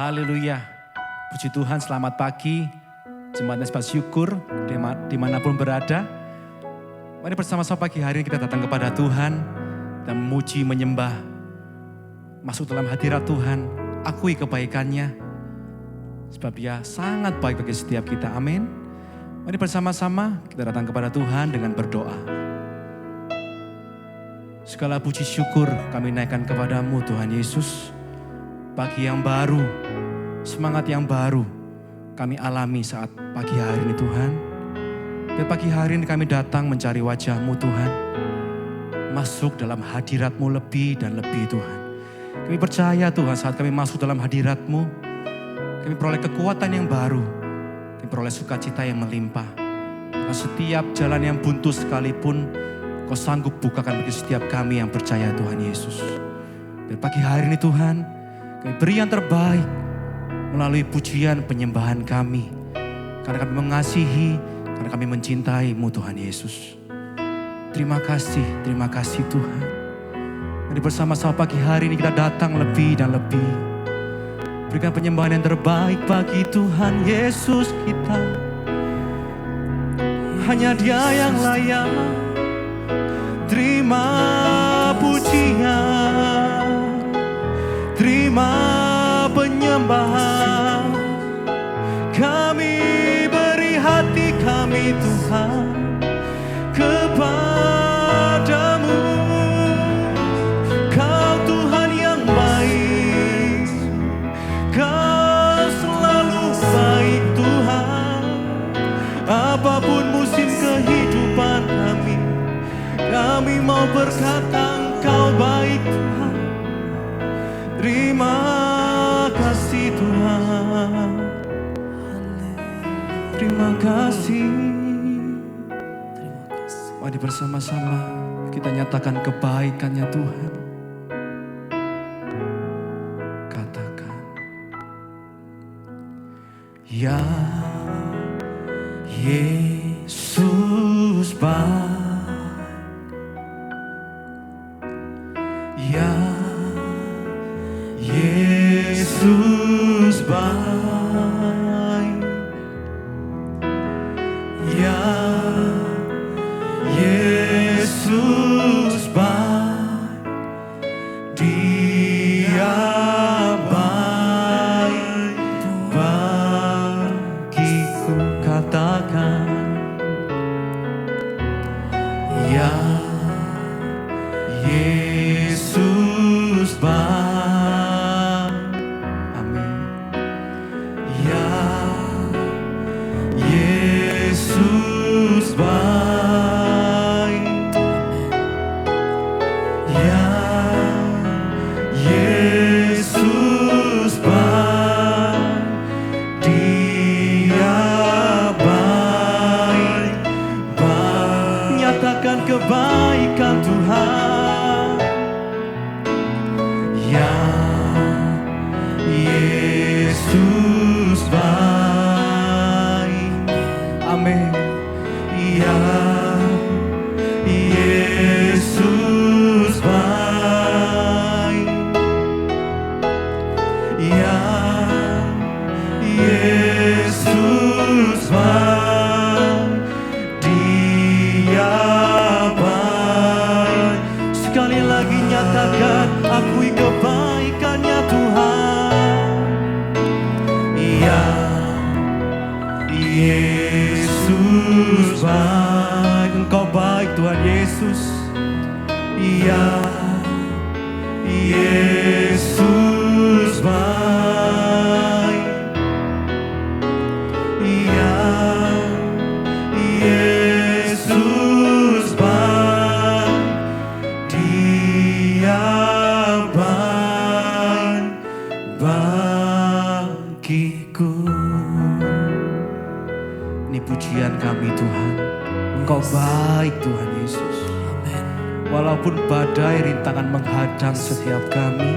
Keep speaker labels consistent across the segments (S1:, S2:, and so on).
S1: Haleluya. Puji Tuhan, selamat pagi. Jemaat Mesbah Syukur dimanapun berada. Mari bersama-sama pagi hari ini kita datang kepada Tuhan dan memuji, menyembah. Masuk dalam hadirat Tuhan, akui kebaikannya. Sebab Dia sangat baik bagi setiap kita. Amin. Mari bersama-sama kita datang kepada Tuhan dengan berdoa. Segala puji syukur kami naikkan kepadamu Tuhan Yesus. Pagi yang baru, semangat yang baru kami alami saat pagi hari ini Tuhan. Dan pagi hari ini kami datang mencari wajah-Mu Tuhan. Masuk dalam hadirat-Mu lebih dan lebih Tuhan. Kami percaya Tuhan saat kami masuk dalam hadirat-Mu, kami peroleh kekuatan yang baru. Kami peroleh sukacita yang melimpah. Karena setiap jalan yang buntu sekalipun, Kau sanggup bukakan bagi setiap kami yang percaya Tuhan Yesus. Dan pagi hari ini Tuhan, kami beri yang terbaik melalui pujian penyembahan kami. Karena kami mengasihi, karena kami mencintai-Mu Tuhan Yesus. Terima kasih Tuhan. Mari bersama-sama pagi hari ini kita datang lebih dan lebih. Berikan penyembahan yang terbaik bagi Tuhan Yesus kita. Hanya Dia yang layak. Terima pujian, terima penyembahan. Kami beri hati kami Tuhan kepadamu. Kau Tuhan yang baik, Kau selalu baik Tuhan. Apapun musim kehidupan kami mau berkata Engkau baik Tuhan. Terima kasih Tuhan. Terima kasih. Mari bersama-sama kita nyatakan kebaikannya Tuhan. Katakan, ya Yesus baik. Ya Yesus baik. Ya Yesus baik. Dia baik bagiku. Katakan, ya Yesus baik. Amin. Ya Yesus baik. Ya Yesus baik. Dia baik baik. Nyatakan kebaikan Tuhan. Ya Yesus baik. Amin. Ya Yesus baik. Ya Yesus baik. Dia baik. Sekali lagi nyatakan, akui kebaikannya Tuhan. Ya Yesus baik. Engkau baik Tuhan Yesus. Ya Yesus baik. Ya Yesus baik. Dia baik bagiku. Ini pujian kami Tuhan. Engkau baik Tuhan Yesus. Amen. Walaupun badai rintangan menghadang setiap kami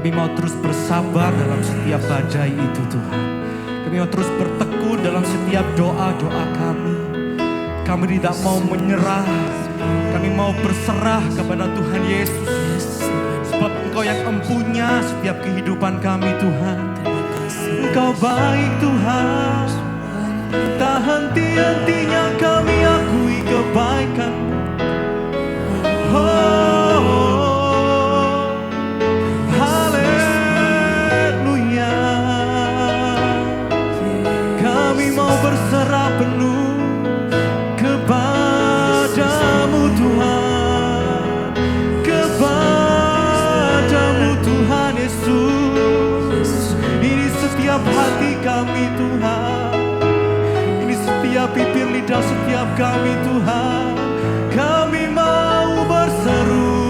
S1: mau terus bersabar dalam setiap badai itu Tuhan. Kami mau terus bertekun dalam setiap doa-doa kami. Kami tidak mau menyerah. Kami mau berserah kepada Tuhan Yesus. Sebab Engkau yang empunya setiap kehidupan kami Tuhan. Engkau baik Tuhan, tak henti-hentinya kami akui kebaikan. Oh, haleluya. Kami mau berserah penuh kepadamu Tuhan, kepadamu Tuhan Yesus. Ini setiap hati kami Tuhan, ini setiap bibir lidah setiap kami Tuhan. Kami mau berseru,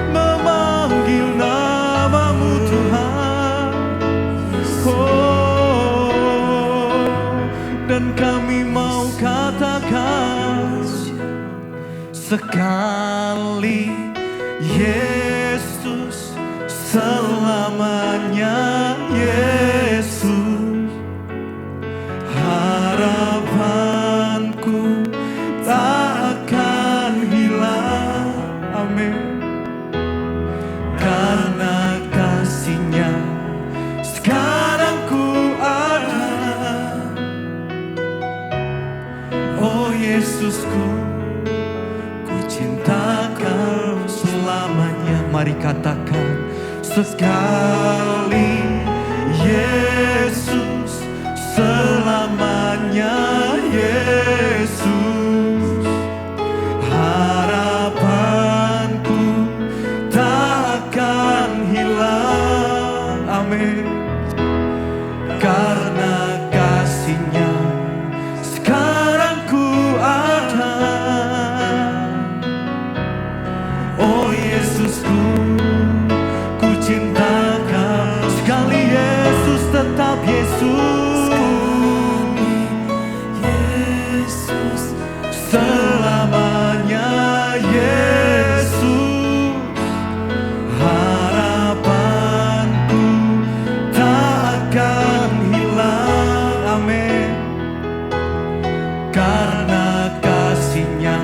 S1: memanggil namamu Tuhan. Oh, dan kami mau katakan sekali Yesus, selamanya Yesus. Harapanku tak akan hilang, amin. Karena kasih-Nya sekarang ku ada. Oh Yesusku, ku cinta Kau selamanya. Mari katakan sekali Yesus, selamanya Yesus. Harapanku tak akan hilang, amin. Karena kasih-Nya sekarang ku ada. Oh Yesusku, ku cinta Kau sekali Yesus, tetap Yesus. Selamanya Yesus. Harapanku tak akan hilang, amin. Karena kasih-Nya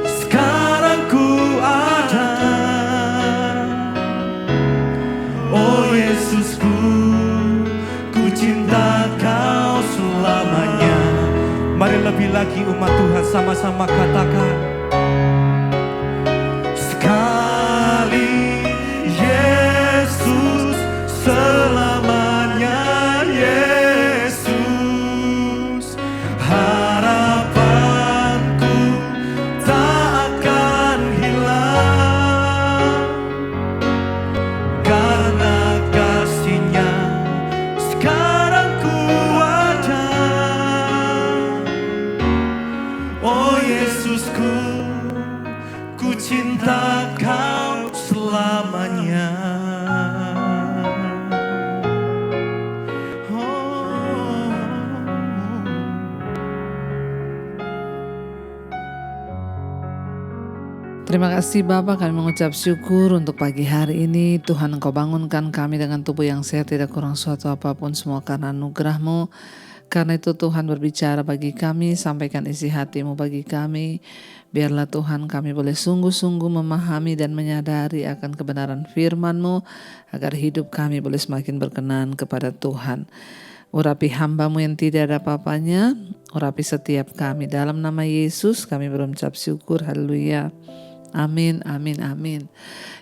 S1: sekarang ku ada. Oh Yesusku, ku cinta Kau selamanya. Mari lebih lagi umat Tuhan sama-sama katakan sekali Yesus, selamanya Yesus. Harapanku tak akan hilang. Karena kasih-Nya sekarang ku ada. Oh Yesusku, ku cinta Kau selamanya. Oh.
S2: Terima kasih Bapa, kami mengucap syukur untuk pagi hari ini. Tuhan, Engkau bangunkan kami dengan tubuh yang sehat, tidak kurang suatu apapun, semua karena anugerah-Mu. Karena itu Tuhan berbicara bagi kami, sampaikan isi hati-Mu bagi kami. Biarlah Tuhan kami boleh sungguh-sungguh memahami dan menyadari akan kebenaran firman-Mu, agar hidup kami boleh semakin berkenan kepada Tuhan. Urapi hamba-Mu yang tidak ada apa-apanya, urapi setiap kami. Dalam nama Yesus kami berucap syukur, haleluya. Amin, amin, amin.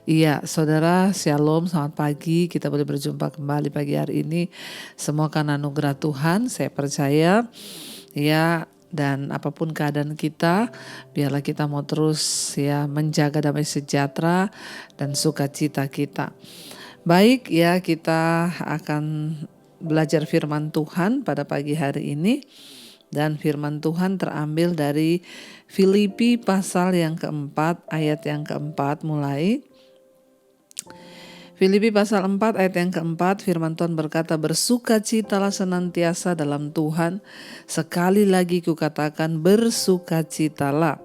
S2: Iya, saudara, shalom, selamat pagi. Kita boleh berjumpa kembali pagi hari ini. Semua karena anugerah Tuhan, saya percaya. Ya, dan apapun keadaan kita, biarlah kita mau terus ya menjaga damai sejahtera dan sukacita kita. Baik ya, kita akan belajar firman Tuhan pada pagi hari ini. Dan firman Tuhan terambil dari Filipi pasal yang keempat, ayat yang keempat mulai. Filipi pasal 4 ayat yang keempat, firman Tuhan berkata, bersukacitalah senantiasa dalam Tuhan. Sekali lagi kukatakan, bersukacitalah.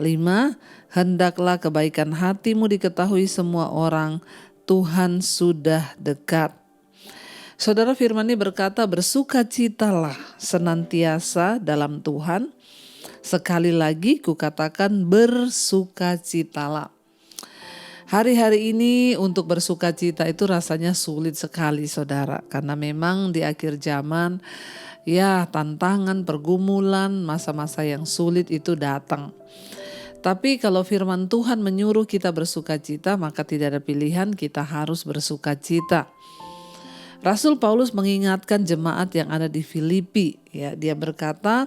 S2: 5. Hendaklah kebaikan hatimu diketahui semua orang, Tuhan sudah dekat. Saudara, firman ini berkata, bersukacitalah senantiasa dalam Tuhan. Sekali lagi kukatakan, bersukacitalah. Hari-hari ini untuk bersukacita itu rasanya sulit sekali saudara. Karena memang di akhir zaman ya tantangan, pergumulan, masa-masa yang sulit itu datang. Tapi kalau firman Tuhan menyuruh kita bersukacita, maka tidak ada pilihan, kita harus bersukacita. Rasul Paulus mengingatkan jemaat yang ada di Filipi, ya, dia berkata,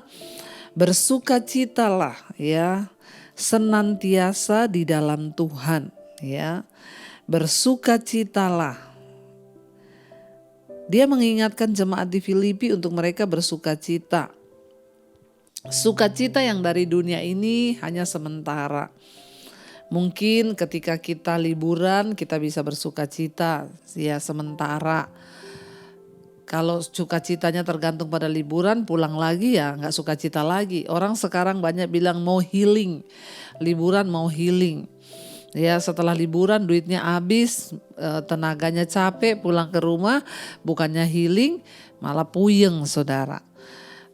S2: bersukacitalah ya senantiasa di dalam Tuhan, ya. Bersukacitalah. Dia mengingatkan jemaat di Filipi untuk mereka bersukacita. Sukacita yang dari dunia ini hanya sementara. Mungkin ketika kita liburan kita bisa bersukacita, ya sementara. Kalau sukacitanya tergantung pada liburan, pulang lagi ya nggak sukacita lagi. Orang sekarang banyak bilang mau healing, liburan mau healing. Ya setelah liburan duitnya habis, tenaganya capek, pulang ke rumah bukannya healing malah puyeng saudara.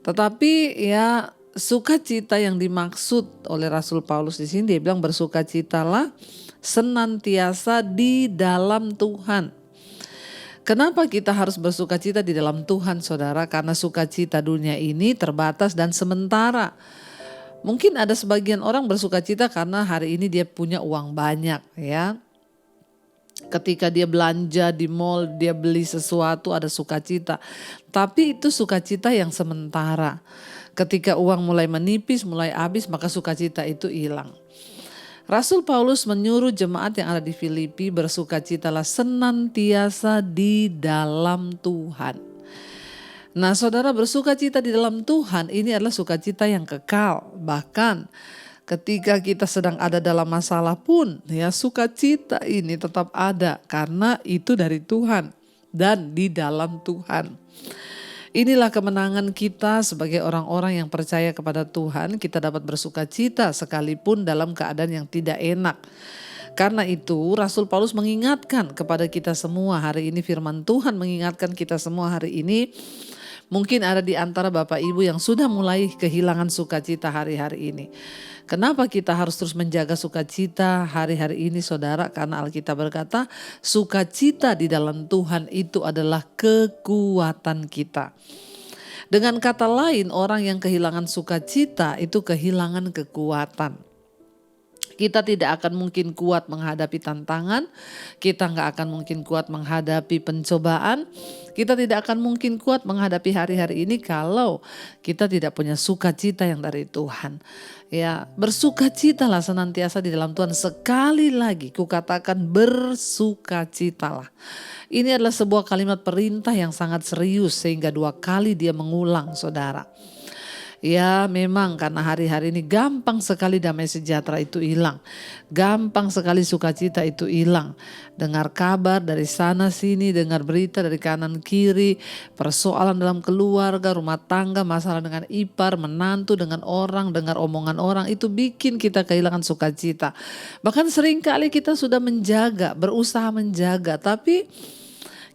S2: Tetapi ya sukacita yang dimaksud oleh Rasul Paulus di sini, dia bilang bersukacitalah senantiasa di dalam Tuhan. Kenapa kita harus bersukacita di dalam Tuhan saudara? Karena sukacita dunia ini terbatas dan sementara. Mungkin ada sebagian orang bersukacita karena hari ini dia punya uang banyak ya. Ketika dia belanja di mall, dia beli sesuatu ada sukacita. Tapi itu sukacita yang sementara. Ketika uang mulai menipis, mulai habis, maka sukacita itu hilang. Rasul Paulus menyuruh jemaat yang ada di Filipi bersukacitalah senantiasa di dalam Tuhan. Nah saudara, bersukacita di dalam Tuhan ini adalah sukacita yang kekal. Bahkan ketika kita sedang ada dalam masalah pun ya sukacita ini tetap ada karena itu dari Tuhan dan di dalam Tuhan. Inilah kemenangan kita sebagai orang-orang yang percaya kepada Tuhan. Kita dapat bersukacita sekalipun dalam keadaan yang tidak enak. Karena itu Rasul Paulus mengingatkan kepada kita semua hari ini, firman Tuhan mengingatkan kita semua hari ini. Mungkin ada di antara Bapak Ibu yang sudah mulai kehilangan sukacita hari-hari ini. Kenapa kita harus terus menjaga sukacita hari-hari ini saudara? Karena Alkitab berkata sukacita di dalam Tuhan itu adalah kekuatan kita. Dengan kata lain, orang yang kehilangan sukacita itu kehilangan kekuatan. Kita tidak akan mungkin kuat menghadapi tantangan, kita nggak akan mungkin kuat menghadapi pencobaan, kita tidak akan mungkin kuat menghadapi hari-hari ini kalau kita tidak punya sukacita yang dari Tuhan. Ya, bersukacitalah senantiasa di dalam Tuhan. Sekali lagi kukatakan bersukacitalah. Ini adalah sebuah kalimat perintah yang sangat serius sehingga 2 kali dia mengulang saudara. Ya memang karena hari-hari ini gampang sekali damai sejahtera itu hilang. Gampang sekali sukacita itu hilang. Dengar kabar dari sana sini, dengar berita dari kanan kiri, persoalan dalam keluarga, rumah tangga, masalah dengan ipar, menantu, dengan orang, dengar omongan orang, itu bikin kita kehilangan sukacita. Bahkan seringkali kita sudah menjaga, berusaha menjaga, tapi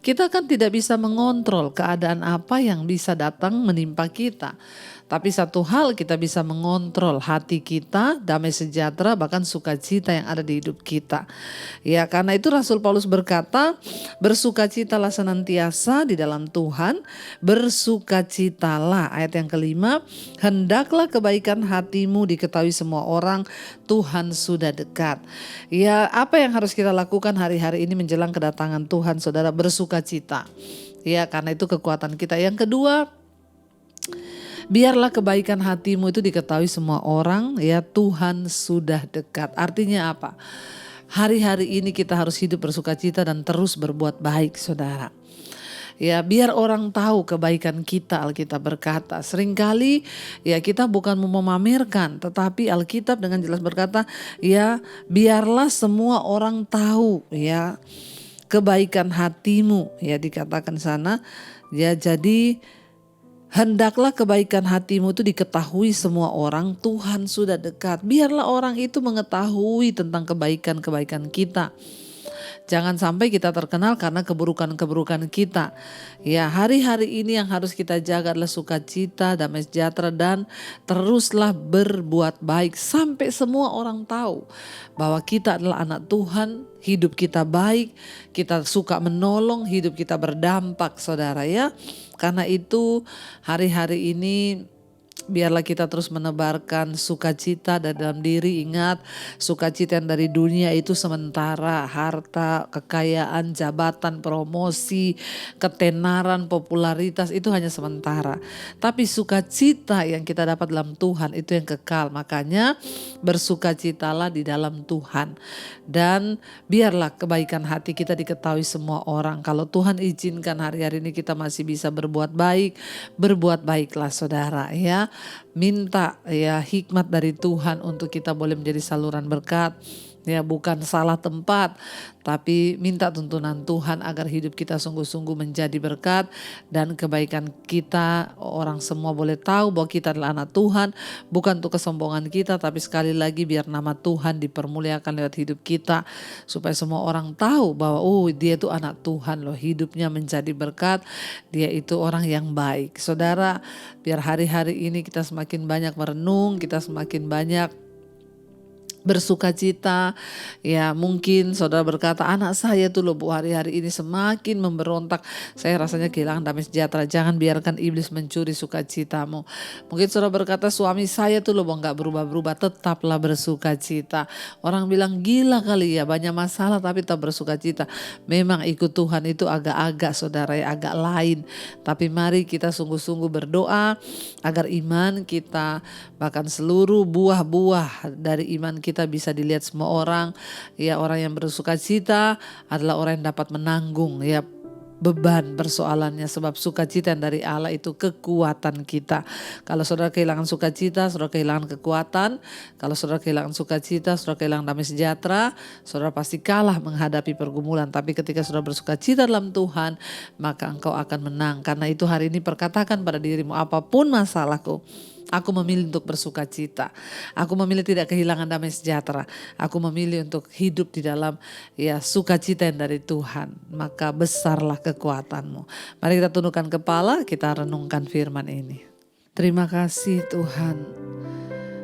S2: kita kan tidak bisa mengontrol keadaan apa yang bisa datang menimpa kita. Tapi satu hal kita bisa mengontrol hati kita, damai sejahtera, bahkan sukacita yang ada di hidup kita. Ya karena itu Rasul Paulus berkata, bersukacitalah senantiasa di dalam Tuhan, bersukacitalah. Ayat yang kelima, hendaklah kebaikan hatimu diketahui semua orang, Tuhan sudah dekat. Ya apa yang harus kita lakukan hari-hari ini menjelang kedatangan Tuhan saudara? Bersukacita. Ya karena itu kekuatan kita. Yang kedua, biarlah kebaikan hatimu itu diketahui semua orang, ya Tuhan sudah dekat. Artinya apa? Hari-hari ini kita harus hidup bersukacita dan terus berbuat baik saudara. Ya biar orang tahu kebaikan kita, Alkitab berkata. Seringkali ya kita bukan mau memamerkan, tetapi Alkitab dengan jelas berkata, ya biarlah semua orang tahu ya kebaikan hatimu. Ya dikatakan sana, ya jadi hendaklah kebaikan hatimu itu diketahui semua orang, Tuhan sudah dekat. Biarlah orang itu mengetahui tentang kebaikan-kebaikan kita. Jangan sampai kita terkenal karena keburukan-keburukan kita. Ya, hari-hari ini yang harus kita jaga adalah sukacita, damai sejahtera, dan teruslah berbuat baik sampai semua orang tahu bahwa kita adalah anak Tuhan, hidup kita baik, kita suka menolong, hidup kita berdampak, saudara ya. Karena itu hari-hari ini biarlah kita terus menebarkan sukacita dalam diri. Ingat, sukacita yang dari dunia itu sementara. Harta, kekayaan, jabatan, promosi, ketenaran, popularitas itu hanya sementara. Tapi sukacita yang kita dapat dalam Tuhan itu yang kekal. Makanya bersukacitalah di dalam Tuhan. Dan biarlah kebaikan hati kita diketahui semua orang. Kalau Tuhan izinkan hari-hari ini kita masih bisa berbuat baik, berbuat baiklah saudara ya. Minta ya hikmat dari Tuhan untuk kita boleh menjadi saluran berkat. Ya, bukan salah tempat, tapi minta tuntunan Tuhan agar hidup kita sungguh-sungguh menjadi berkat dan kebaikan kita. Orang semua boleh tahu bahwa kita adalah anak Tuhan, bukan untuk kesombongan kita, tapi sekali lagi biar nama Tuhan dipermuliakan lewat hidup kita, supaya semua orang tahu bahwa dia itu anak Tuhan loh, hidupnya menjadi berkat, dia itu orang yang baik. Saudara, biar hari-hari ini kita semakin banyak merenung, kita semakin banyak bersukacita. Ya, mungkin saudara berkata, anak saya tuh loh Bu hari-hari ini semakin memberontak, saya rasanya kehilangan damai sejahtera. Jangan biarkan iblis mencuri sukacitamu. Mungkin saudara berkata, suami saya tuh loh gak berubah-berubah, tetaplah bersukacita. Orang bilang gila kali ya, banyak masalah tapi tetap bersukacita. Memang ikut Tuhan itu agak-agak saudara ya, agak lain. Tapi mari kita sungguh-sungguh berdoa agar iman kita, bahkan seluruh buah-buah dari iman kita bisa dilihat semua orang. Ya, orang yang bersukacita adalah orang yang dapat menanggung ya beban persoalannya, sebab sukacita yang dari Allah itu kekuatan kita. Kalau saudara kehilangan sukacita, saudara kehilangan kekuatan. Kalau saudara kehilangan sukacita, saudara kehilangan damai sejahtera, saudara pasti kalah menghadapi pergumulan. Tapi ketika saudara bersukacita dalam Tuhan, maka engkau akan menang. Karena itu hari ini perkatakan pada dirimu, apapun masalahku, aku memilih untuk bersukacita. Aku memilih tidak kehilangan damai sejahtera. Aku memilih untuk hidup di dalam ya sukacita yang dari Tuhan. Maka besarlah kekuatanmu. Mari kita tundukkan kepala, kita renungkan firman ini. Terima kasih Tuhan.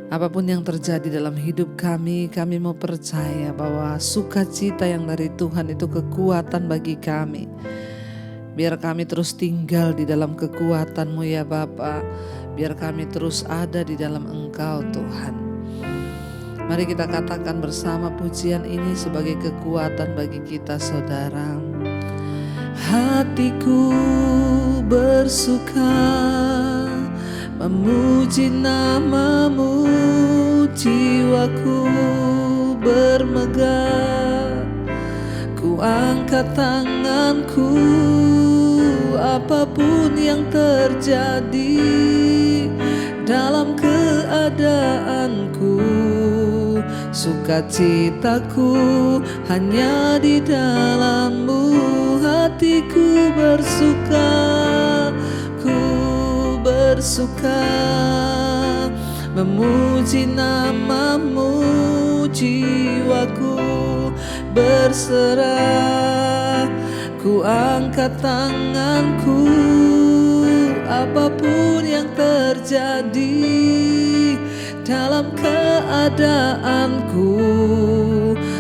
S2: Apapun yang terjadi dalam hidup kami mau percaya bahwa sukacita yang dari Tuhan itu kekuatan bagi kami. Biar kami terus tinggal di dalam kekuatan-Mu ya Bapa. Biar kami terus ada di dalam Engkau Tuhan. Mari kita katakan bersama pujian ini sebagai kekuatan bagi kita saudara. Hatiku bersuka memuji nama-Mu, jiwaku bermegah. Ku angkat tanganku apapun yang terjadi dalam keadaanku. Sukacitaku hanya di dalam-Mu. Hatiku bersuka, ku bersuka memuji nama-Mu, jiwaku berserah. Ku angkat tanganku apapun yang terjadi dalam keadaanku.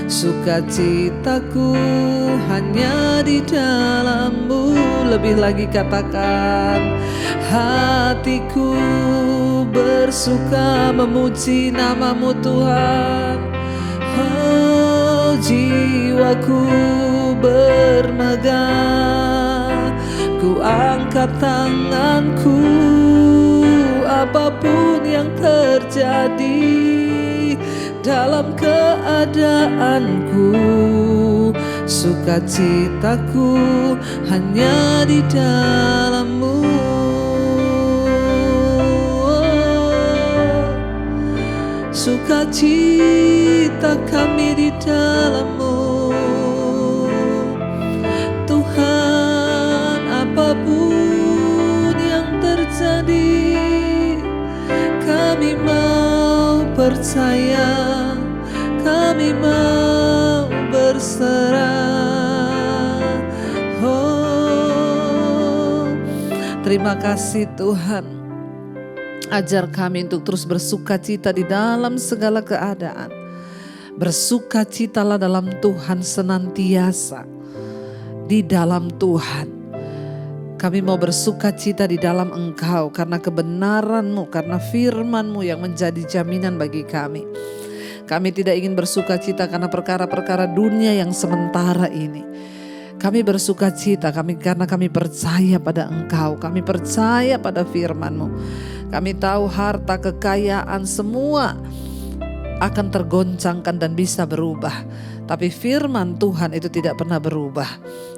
S2: Sukacitaku hanya di dalam-Mu. Lebih lagi katakan, hatiku bersuka memuji nama-Mu Tuhan. Oh, jiwaku bermegah. Ku angkat tanganku apapun yang terjadi dalam keadaanku. Sukacitaku hanya di dalam-Mu. Sukacita kami di dalam-Mu Tuhan. Apapun yang terjadi, kami mau percaya, kami mau berserah. Terima kasih Tuhan. Ajar kami untuk terus bersukacita di dalam segala keadaan. Bersukacitalah dalam Tuhan senantiasa. Di dalam Tuhan. Kami mau bersukacita di dalam Engkau karena kebenaran-Mu, karena firman-Mu yang menjadi jaminan bagi kami. Kami tidak ingin bersukacita karena perkara-perkara dunia yang sementara ini. Kami bersukacita karena kami percaya pada Engkau. Kami percaya pada firman-Mu. Kami tahu harta, kekayaan semua akan tergoncangkan dan bisa berubah. Tapi firman Tuhan itu tidak pernah berubah.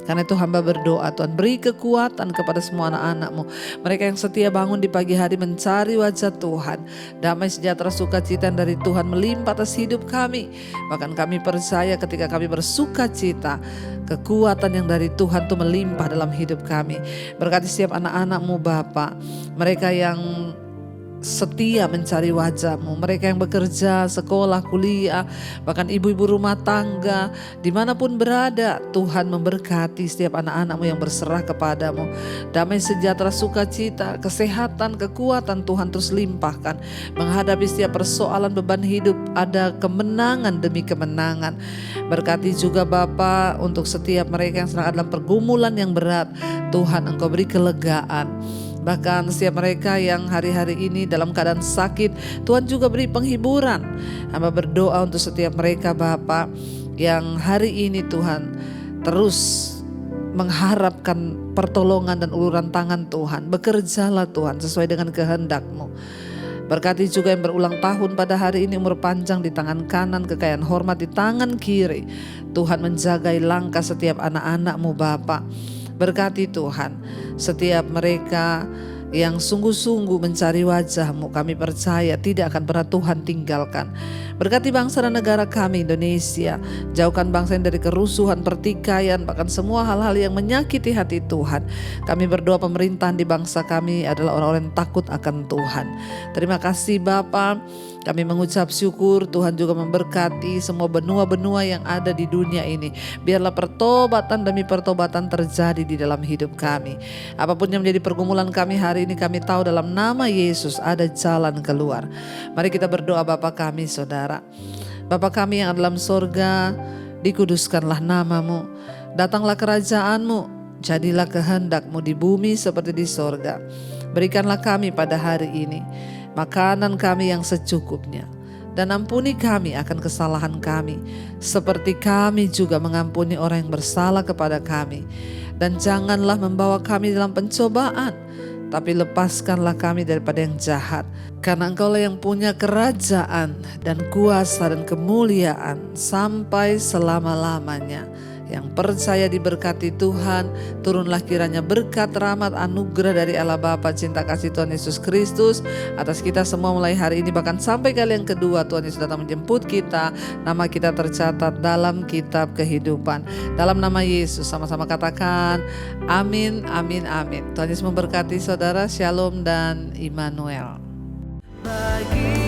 S2: Karena itu hamba berdoa, Tuhan beri kekuatan kepada semua anak-anak-Mu. Mereka yang setia bangun di pagi hari mencari wajah Tuhan. Damai sejahtera sukacita dari Tuhan melimpah atas hidup kami. Bahkan kami percaya ketika kami bersukacita, kekuatan yang dari Tuhan itu melimpah dalam hidup kami. Berkati setiap anak-anak-Mu Bapa. Mereka yang setia mencari wajah-Mu, mereka yang bekerja, sekolah, kuliah, bahkan ibu-ibu rumah tangga, dimanapun berada, Tuhan memberkati setiap anak-anak-Mu yang berserah kepada-Mu. Damai sejahtera sukacita, kesehatan, kekuatan Tuhan terus limpahkan. Menghadapi setiap persoalan beban hidup, ada kemenangan demi kemenangan. Berkati juga Bapa untuk setiap mereka yang sedang dalam pergumulan yang berat, Tuhan Engkau beri kelegaan. Bahkan setiap mereka yang hari-hari ini dalam keadaan sakit, Tuhan juga beri penghiburan. Hamba berdoa untuk setiap mereka Bapa yang hari ini Tuhan terus mengharapkan pertolongan dan uluran tangan Tuhan. Bekerjalah Tuhan sesuai dengan kehendak-Mu. Berkati juga yang berulang tahun pada hari ini, umur panjang di tangan kanan, kekayaan hormat di tangan kiri. Tuhan menjagai langkah setiap anak-anak-Mu Bapa. Berkati Tuhan setiap mereka yang sungguh-sungguh mencari wajah-Mu, kami percaya tidak akan pernah Tuhan tinggalkan. Berkati bangsa dan negara kami Indonesia, jauhkan bangsa ini dari kerusuhan, pertikaian, bahkan semua hal-hal yang menyakiti hati Tuhan. Kami berdoa pemerintahan di bangsa kami adalah orang-orang yang takut akan Tuhan. Terima kasih Bapa. Kami mengucap syukur, Tuhan juga memberkati semua benua-benua yang ada di dunia ini. Biarlah pertobatan demi pertobatan terjadi di dalam hidup kami. Apapun yang menjadi pergumulan kami hari ini, kami tahu dalam nama Yesus ada jalan keluar. Mari kita berdoa Bapa kami Saudara. Bapa kami yang ada dalam sorga, dikuduskanlah nama-Mu. Datanglah kerajaan-Mu, jadilah kehendak-Mu di bumi seperti di sorga. Berikanlah kami pada hari ini makanan kami yang secukupnya. Dan ampuni kami akan kesalahan kami, seperti kami juga mengampuni orang yang bersalah kepada kami. Dan janganlah membawa kami dalam pencobaan, tapi lepaskanlah kami daripada yang jahat. Karena Engkaulah yang punya kerajaan dan kuasa dan kemuliaan sampai selama-lamanya. Yang percaya diberkati Tuhan, turunlah kiranya berkat, rahmat, anugerah dari Allah Bapa, cinta kasih Tuhan Yesus Kristus atas kita semua mulai hari ini, bahkan sampai kali yang kedua Tuhan Yesus datang menjemput kita. Nama kita tercatat dalam kitab kehidupan. Dalam nama Yesus sama-sama katakan amin, amin, amin. Tuhan Yesus memberkati saudara. Shalom dan Immanuel. Bagi